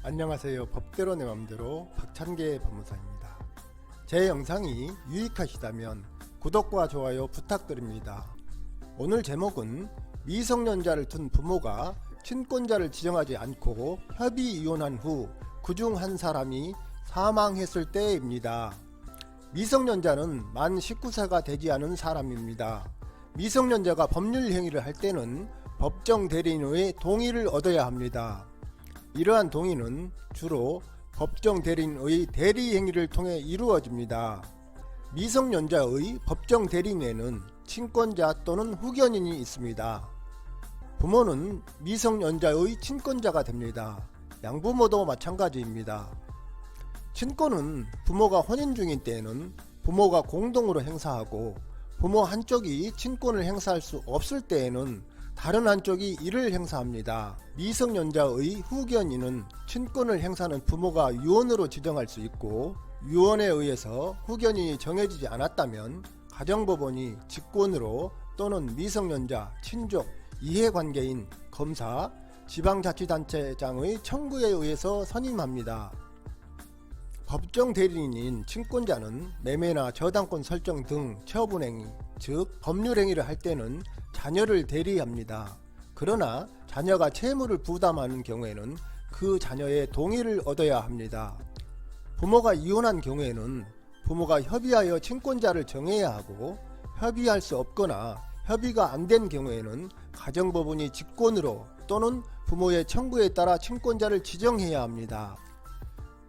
안녕하세요. 법대로 내 맘대로 박찬계 법무사입니다. 제 영상이 유익하시다면 구독과 좋아요 부탁드립니다. 오늘 제목은 미성년자를 둔 부모가 친권자를 지정하지 않고 협의 이혼한 후 그중 한 사람이 사망했을 때입니다. 미성년자는 만 19세가 되지 않은 사람입니다. 미성년자가 법률 행위를 할 때는 법정 대리인의 동의를 얻어야 합니다. 이러한 동의는 주로 법정 대리인의 대리 행위를 통해 이루어집니다. 미성년자의 법정 대리인에는 친권자 또는 후견인이 있습니다. 부모는 미성년자의 친권자가 됩니다. 양부모도 마찬가지입니다. 친권은 부모가 혼인 중인 때에는 부모가 공동으로 행사하고 부모 한쪽이 친권을 행사할 수 없을 때에는 다른 한쪽이 이를 행사합니다. 미성년자의 후견인은 친권을 행사하는 부모가 유언으로 지정할 수 있고 유언에 의해서 후견인이 정해지지 않았다면 가정법원이 직권으로 또는 미성년자, 친족, 이해관계인, 검사, 지방자치단체장의 청구에 의해서 선임합니다. 법정 대리인인 친권자는 매매나 저당권 설정 등 처분행위, 즉 법률행위를 할 때는 자녀를 대리합니다. 그러나 자녀가 채무를 부담하는 경우에는 그 자녀의 동의를 얻어야 합니다. 부모가 이혼한 경우에는 부모가 협의하여 친권자를 정해야 하고 협의할 수 없거나 협의가 안 된 경우에는 가정법원이 직권으로 또는 부모의 청구에 따라 친권자를 지정해야 합니다.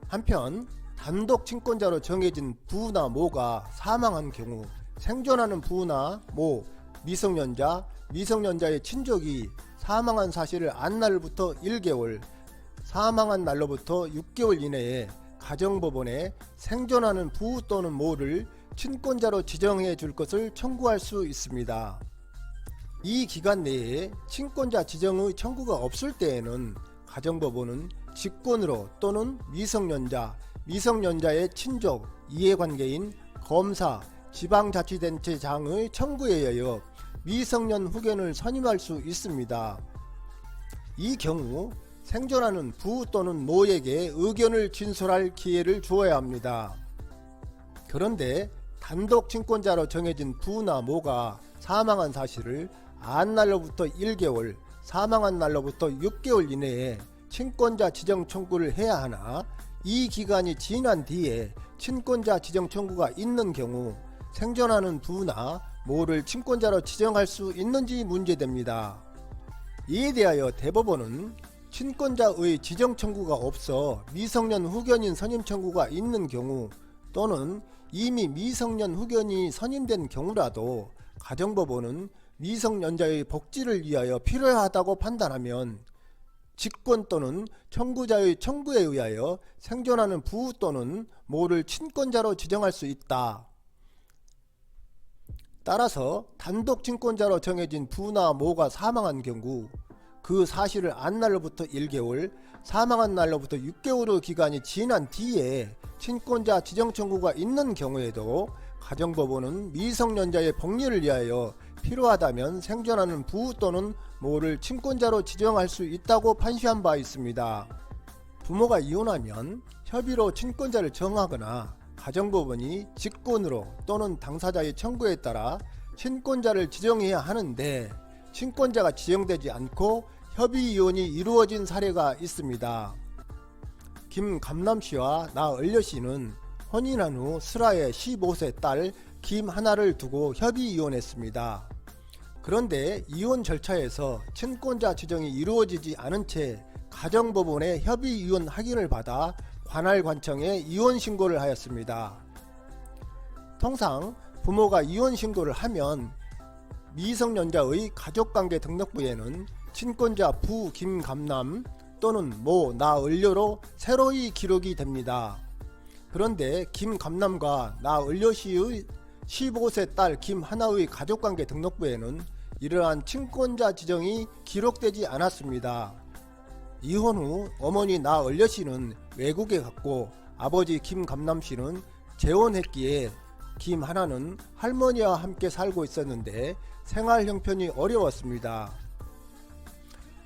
한편 단독 친권자로 정해진 부나 모가 사망한 경우 생존하는 부나 모, 미성년자, 미성년자의 친족이 사망한 사실을 안 날부터 1개월, 사망한 날로부터 6개월 이내에 가정법원에 생존하는 부 또는 모를 친권자로 지정해 줄 것을 청구할 수 있습니다. 이 기간 내에 친권자 지정의 청구가 없을 때에는 가정법원은 직권으로 또는 미성년자, 미성년자의 친족, 이해관계인, 검사, 지방자치단체장의 청구에 의하여 미성년 후견을 선임할 수 있습니다. 이 경우 생존하는 부 또는 모에게 의견을 진술할 기회를 주어야 합니다. 그런데 단독 친권자로 정해진 부나 모가 사망한 사실을 안 날로부터 1개월, 사망한 날로부터 6개월 이내에 친권자 지정 청구를 해야 하나 이 기간이 지난 뒤에 친권자 지정 청구가 있는 경우 생존하는 부나 모를 친권자로 지정할 수 있는지 문제됩니다. 이에 대하여 대법원은 친권자의 지정 청구가 없어 미성년 후견인 선임 청구가 있는 경우 또는 이미 미성년 후견인이 선임된 경우라도 가정법원은 미성년자의 복지를 위하여 필요하다고 판단하면 직권 또는 청구자의 청구에 의하여 생존하는 부 또는 모를 친권자로 지정할 수 있다. 따라서 단독 친권자로 정해진 부나 모가 사망한 경우 그 사실을 안 날로부터 1개월, 사망한 날로부터 6개월의 기간이 지난 뒤에 친권자 지정 청구가 있는 경우에도 가정법원은 미성년자의 복리를 위하여 필요하다면 생존하는 부 또는 모를 친권자로 지정할 수 있다고 판시한 바 있습니다. 부모가 이혼하면 협의로 친권자를 정하거나 가정법원이 직권으로 또는 당사자의 청구에 따라 친권자를 지정해야 하는데 친권자가 지정되지 않고 협의 이혼이 이루어진 사례가 있습니다. 김감남씨와 나을려씨는 혼인한 후 슬하의 15세 딸 김하나를 두고 협의 이혼했습니다. 그런데 이혼 절차에서 친권자 지정이 이루어지지 않은 채 가정법원의 협의 이혼 확인을 받아 관할관청에 이혼 신고를 하였습니다. 통상 부모가 이혼 신고를 하면 미성년자의 가족관계 등록부에는 친권자 부 김감남 또는 모 나을려로 새로이 기록이 됩니다. 그런데 김감남과 나을려씨의 15세 딸 김하나의 가족관계 등록부에는 이러한 친권자 지정이 기록되지 않았습니다. 이혼 후 어머니 나을려씨는 외국에 갔고 아버지 김감남씨는 재혼했기에 김하나는 할머니와 함께 살고 있었는데 생활 형편이 어려웠습니다.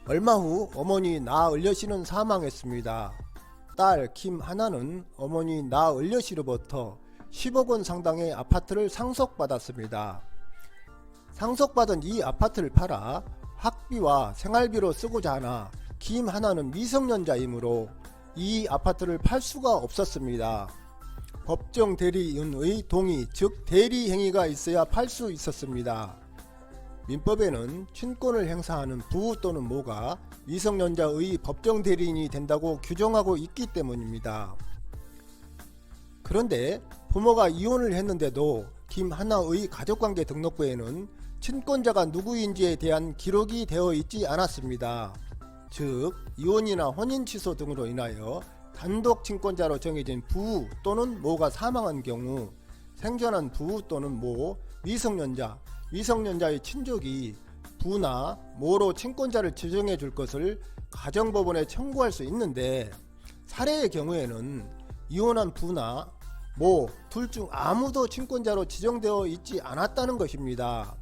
얼마 후 어머니 나을려씨는 사망했습니다. 딸 김하나는 어머니 나을려 씨로부터 10억 원 상당의 아파트를 상속받았습니다. 상속받은 이 아파트를 팔아 학비와 생활비로 쓰고자 하나 김하나는 미성년자이므로 이 아파트를 팔 수가 없었습니다. 법정 대리인의 동의, 즉 대리 행위가 있어야 팔 수 있었습니다. 민법에는 친권을 행사하는 부 또는 모가 미성년자의 법정 대리인이 된다고 규정하고 있기 때문입니다. 그런데 부모가 이혼을 했는데도 김하나의 가족관계 등록부에는 친권자가 누구인지에 대한 기록이 되어 있지 않았습니다. 즉 이혼이나 혼인 취소 등으로 인하여 단독 친권자로 정해진 부 또는 모가 사망한 경우 생존한 부 또는 모, 미성년자의 친족이 부나 모로 친권자를 지정해 줄 것을 가정법원에 청구할 수 있는데 사례의 경우에는 이혼한 부나 모 둘 중 아무도 친권자로 지정되어 있지 않았다는 것입니다.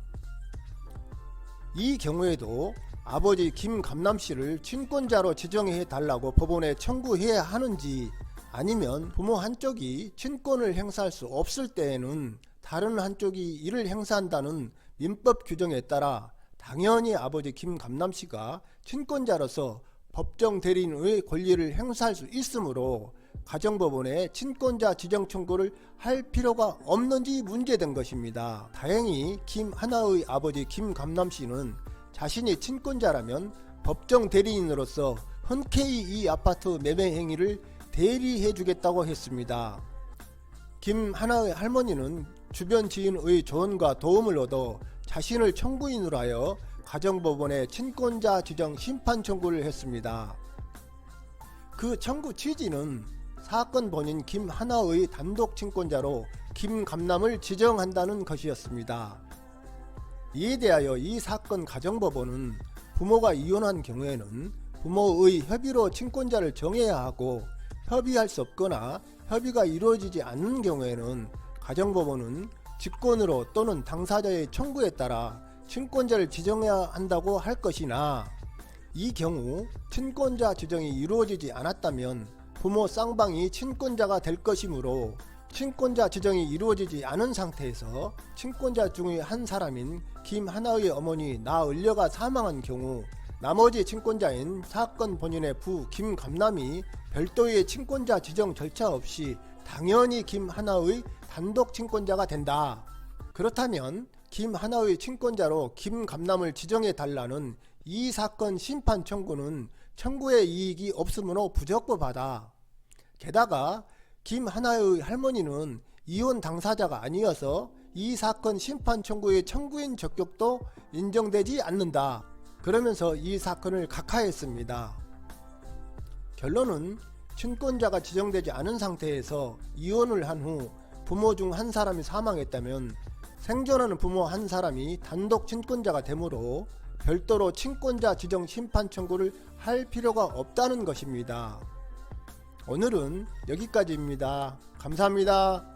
이 경우에도 아버지 김감남씨를 친권자로 지정해 달라고 법원에 청구해야 하는지 아니면 부모 한쪽이 친권을 행사할 수 없을 때에는 다른 한쪽이 이를 행사한다는 민법 규정에 따라 당연히 아버지 김감남씨가 친권자로서 법정 대리인의 권리를 행사할 수 있으므로 가정법원에 친권자 지정 청구를 할 필요가 없는지 문제된 것입니다. 다행히 김하나의 아버지 김감남씨는 자신이 친권자라면 법정 대리인으로서 흔쾌히 이 아파트 매매 행위를 대리해 주겠다고 했습니다. 김하나의 할머니는 주변 지인의 조언과 도움을 얻어 자신을 청구인으로 하여 가정법원에 친권자 지정 심판 청구를 했습니다. 그 청구 취지는 사건 본인 김하나의 단독 친권자로 김감남을 지정한다는 것이었습니다. 이에 대하여 이 사건 가정법원은 부모가 이혼한 경우에는 부모의 협의로 친권자를 정해야 하고 협의할 수 없거나 협의가 이루어지지 않는 경우에는 가정법원은 직권으로 또는 당사자의 청구에 따라 친권자를 지정해야 한다고 할 것이나 이 경우 친권자 지정이 이루어지지 않았다면 부모 쌍방이 친권자가 될 것이므로 친권자 지정이 이루어지지 않은 상태에서 친권자 중의 한 사람인 김하나의 어머니 나을려가 사망한 경우 나머지 친권자인 사건 본인의 부 김감남이 별도의 친권자 지정 절차 없이 당연히 김하나의 단독 친권자가 된다. 그렇다면 김하나의 친권자로 김감남을 지정해 달라는 이 사건 심판 청구는 청구의 이익이 없으므로 부적법하다. 게다가 김하나의 할머니는 이혼 당사자가 아니어서 이 사건 심판 청구의 청구인 적격도 인정되지 않는다. 그러면서 이 사건을 각하했습니다. 결론은 친권자가 지정되지 않은 상태에서 이혼을 한 후 부모 중 한 사람이 사망했다면 생존하는 부모 한 사람이 단독 친권자가 되므로 별도로 친권자 지정 심판 청구를 할 필요가 없다는 것입니다. 오늘은 여기까지입니다. 감사합니다.